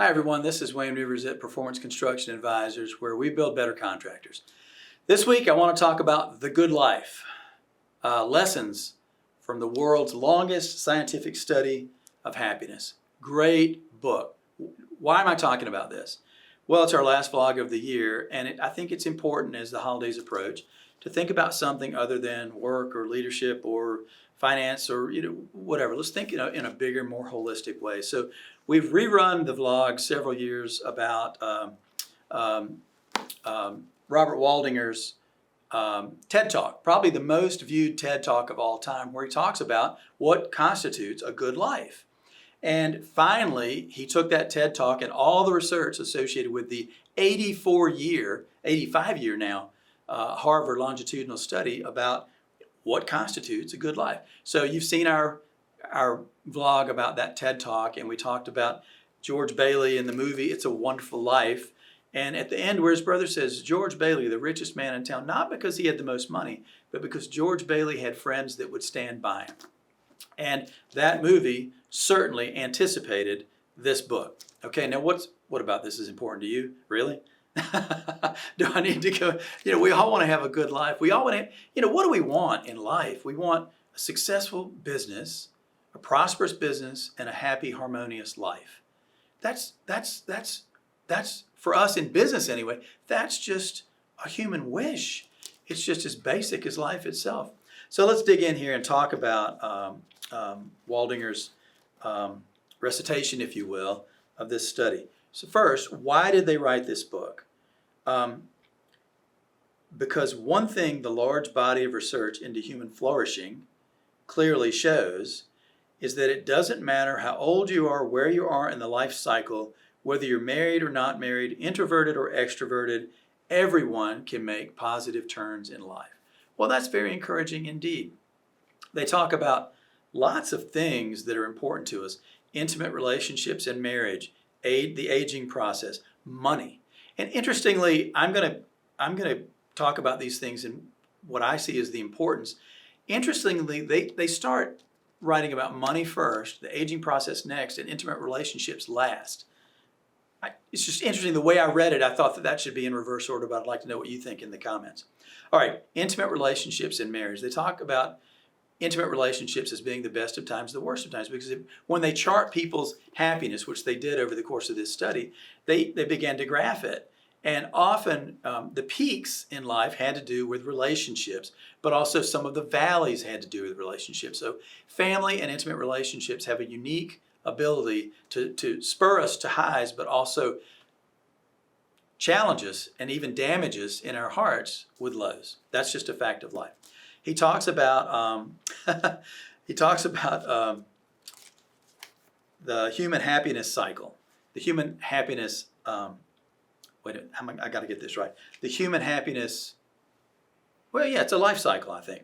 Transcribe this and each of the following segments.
Hi everyone, this is Wayne Rivers at Performance Construction Advisors, where we build better contractors. This week I want to talk about the good life, lessons from the world's longest scientific study of happiness. Great book. Why am I talking about this? Well, it's our last vlog of the year, and I think it's important as the holidays approach to think about something other than work or leadership or finance or whatever. Let's think in a bigger, more holistic way. So we've rerun the vlog several years about Robert Waldinger's TED Talk, probably the most viewed TED Talk of all time, where he talks about what constitutes a good life. And finally, he took that TED Talk and all the research associated with the 85-year now, Harvard longitudinal study about what constitutes a good life. So you've seen our vlog about that TED Talk, and we talked about George Bailey in the movie It's a Wonderful Life. And at the end where his brother says, George Bailey, the richest man in town, not because he had the most money, but because George Bailey had friends that would stand by him. And that movie certainly anticipated this book. Okay, now what about this is important to you? Really? Do I need to go? We all want to have a good life. We all want to, what do we want in life? We want a successful business, a prosperous business, and a happy, harmonious life. That's for us in business anyway. That's just a human wish. It's just as basic as life itself. So let's dig in here and talk about Waldinger's recitation, if you will, of this study. So first, why did they write this book? Because one thing the large body of research into human flourishing clearly shows is that it doesn't matter how old you are, where you are in the life cycle, whether you're married or not married, introverted or extroverted, everyone can make positive turns in life. Well, that's very encouraging indeed. They talk about lots of things that are important to us: intimate relationships and marriage, the aging process, money. And interestingly, I'm going to talk about these things and what I see as the importance. Interestingly, they start writing about money first, the aging process next, and intimate relationships last. It's just interesting. The way I read it, I thought that should be in reverse order, but I'd like to know what you think in the comments. All right, intimate relationships and marriage. They talk about intimate relationships as being the best of times, the worst of times, because when they chart people's happiness, which they did over the course of this study, they began to graph it. And often the peaks in life had to do with relationships, but also some of the valleys had to do with relationships. So family and intimate relationships have a unique ability to spur us to highs, but also challenges and even damages in our hearts with lows. That's just a fact of life. He talks about the human happiness cycle, the human happiness. I got to get this right. The human happiness. Well, yeah, it's a life cycle, I think.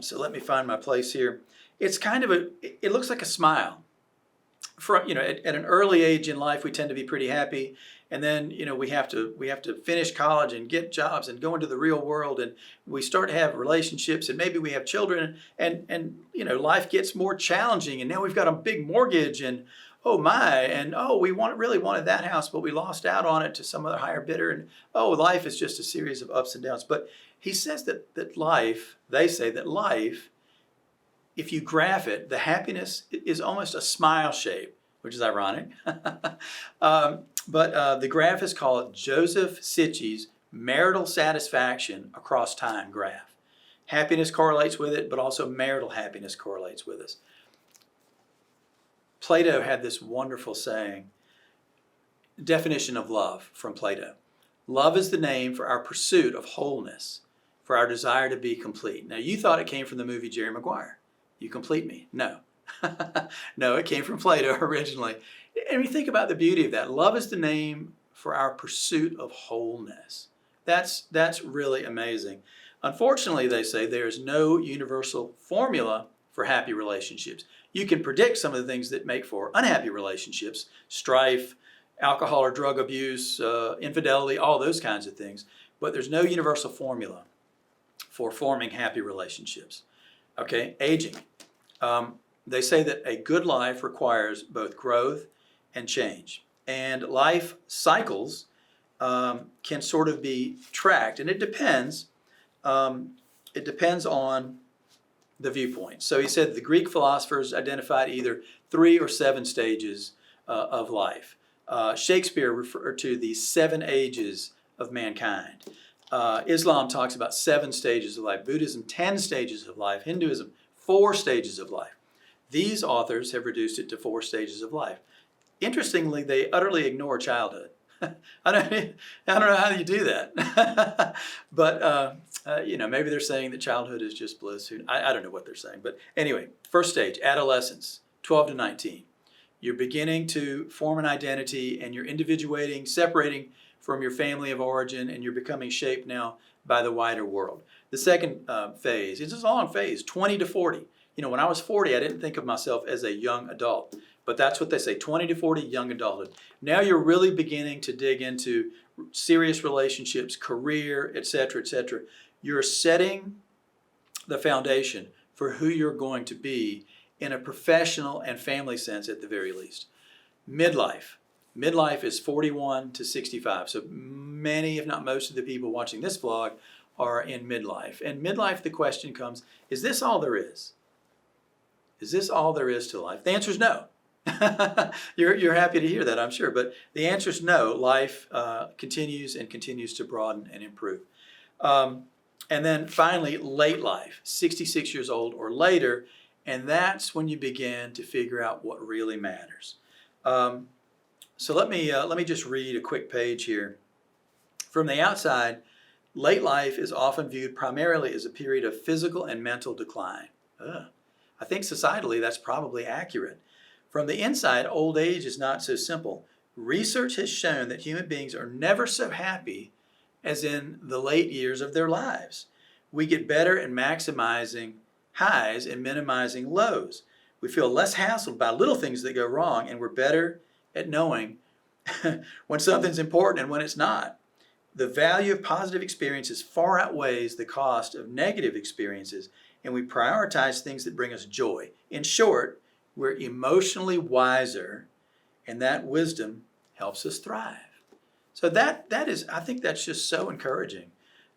So let me find my place here. It's kind of it looks like a smile. At an early age in life, we tend to be pretty happy, and then we have to finish college and get jobs and go into the real world, and we start to have relationships, and maybe we have children, and life gets more challenging, and now we've got a big mortgage, and oh my, and oh, we really wanted that house, but we lost out on it to some other higher bidder, and oh, life is just a series of ups and downs. But he says that life, they say that life, if you graph it, the happiness is almost a smile shape, which is ironic. But the graph is called Joseph Sitchin's marital satisfaction across time graph. Happiness correlates with it, but also marital happiness correlates with us. Plato had this wonderful saying, definition of love from Plato. Love is the name for our pursuit of wholeness, for our desire to be complete. Now, you thought it came from the movie Jerry Maguire. You complete me. No. No, it came from Plato originally. And we think about the beauty of that. Love is the name for our pursuit of wholeness. That's really amazing. Unfortunately, they say there's no universal formula for happy relationships. You can predict some of the things that make for unhappy relationships, strife, alcohol or drug abuse, infidelity, all those kinds of things. But there's no universal formula for forming happy relationships. Okay, aging. They say that a good life requires both growth and change. and life cycles can sort of be tracked, and it depends. It depends on the viewpoint. So he said the Greek philosophers identified either 3 or 7 stages of life. Shakespeare referred to the 7 ages of mankind. Islam talks about 7 stages of life. Buddhism, 10 stages of life. Hinduism, 4 stages of life. These authors have reduced it to 4 stages of life. Interestingly, they utterly ignore childhood. I don't know how you do that. But, maybe they're saying that childhood is just bliss. I don't know what they're saying. But anyway, first stage, adolescence, 12 to 19. You're beginning to form an identity, and you're individuating, separating from your family of origin, and you're becoming shaped now by the wider world. The second phase, it's a long phase, 20 to 40. When I was 40, I didn't think of myself as a young adult. But that's what they say, 20 to 40, young adulthood. Now you're really beginning to dig into serious relationships, career, etc., etc. You're setting the foundation for who you're going to be in a professional and family sense at the very least. Midlife. Midlife is 41 to 65. So many, if not most of the people watching this vlog are in midlife. And midlife, the question comes, is this all there is? Is this all there is to life? The answer is no. You're happy to hear that, I'm sure. But the answer is no. Life continues and continues to broaden and improve. And then finally, late life, 66 years old or later, and that's when you begin to figure out what really matters. So let me just read a quick page here. From the outside, late life is often viewed primarily as a period of physical and mental decline. I think societally that's probably accurate. From the inside, old age is not so simple. Research has shown that human beings are never so happy as in the late years of their lives. We get better at maximizing highs and minimizing lows. We feel less hassled by little things that go wrong, and we're better at knowing when something's important and when it's not. The value of positive experiences far outweighs the cost of negative experiences, and we prioritize things that bring us joy. In short, we're emotionally wiser, and that wisdom helps us thrive. So that is, I think that's just so encouraging.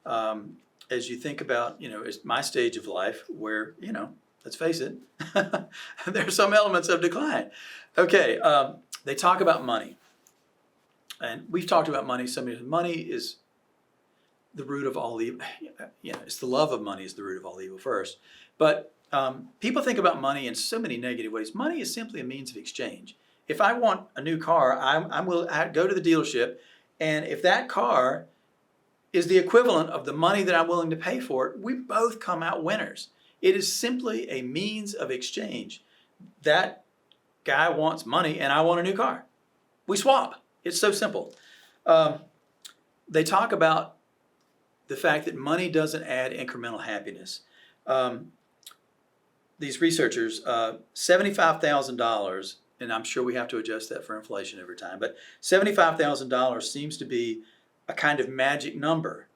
As you think about, it's my stage of life where, let's face it, there are some elements of decline. Okay, they talk about money. And we've talked about money so many times. Money is the root of all evil. It's the love of money is the root of all evil first. But people think about money in so many negative ways. Money is simply a means of exchange. If I want a new car, I go to the dealership, and if that car is the equivalent of the money that I'm willing to pay for it, we both come out winners. It is simply a means of exchange. That guy wants money, and I want a new car. We swap. It's so simple. They talk about the fact that money doesn't add incremental happiness. These researchers, $75,000, and I'm sure we have to adjust that for inflation over time, but $75,000 seems to be a kind of magic number.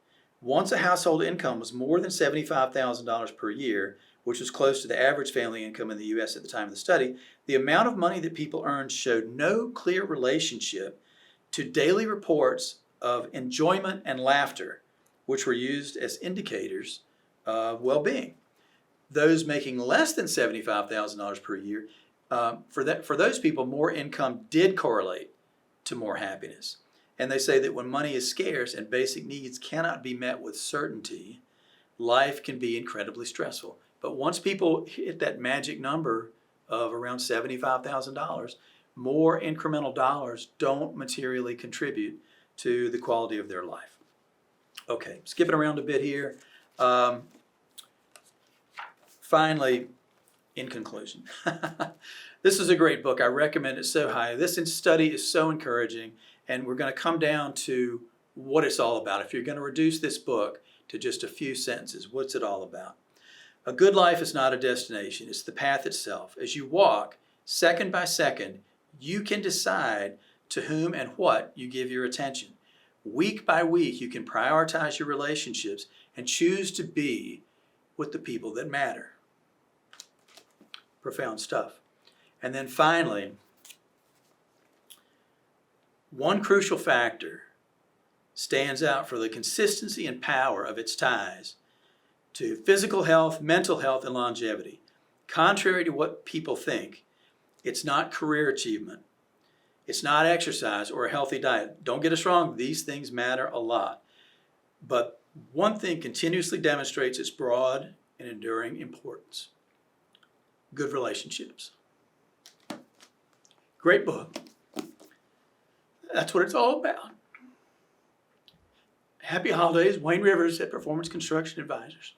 Once a household income was more than $75,000 per year, which was close to the average family income in the U.S. at the time of the study, the amount of money that people earned showed no clear relationship to daily reports of enjoyment and laughter, which were used as indicators of well-being. Those making less than $75,000 per year, for those people, more income did correlate to more happiness. And they say that when money is scarce and basic needs cannot be met with certainty, life can be incredibly stressful. But once people hit that magic number of around $75,000, more incremental dollars don't materially contribute to the quality of their life. Okay, skipping around a bit here. Finally, in conclusion, this is a great book. I recommend it so highly. This study is so encouraging, and we're going to come down to what it's all about. If you're going to reduce this book to just a few sentences, what's it all about? A good life is not a destination. It's the path itself. As you walk, second by second, you can decide to whom and what you give your attention. Week by week, you can prioritize your relationships and choose to be with the people that matter. Profound stuff. And then finally, One crucial factor stands out for the consistency and power of its ties to physical health, mental health, and longevity. Contrary to what people think, it's not career achievement. It's not exercise or a healthy diet. Don't get us wrong, these things matter a lot. But one thing continuously demonstrates its broad and enduring importance. Good relationships. Great book. That's what it's all about. Happy holidays. Wayne Rivers at Performance Construction Advisors.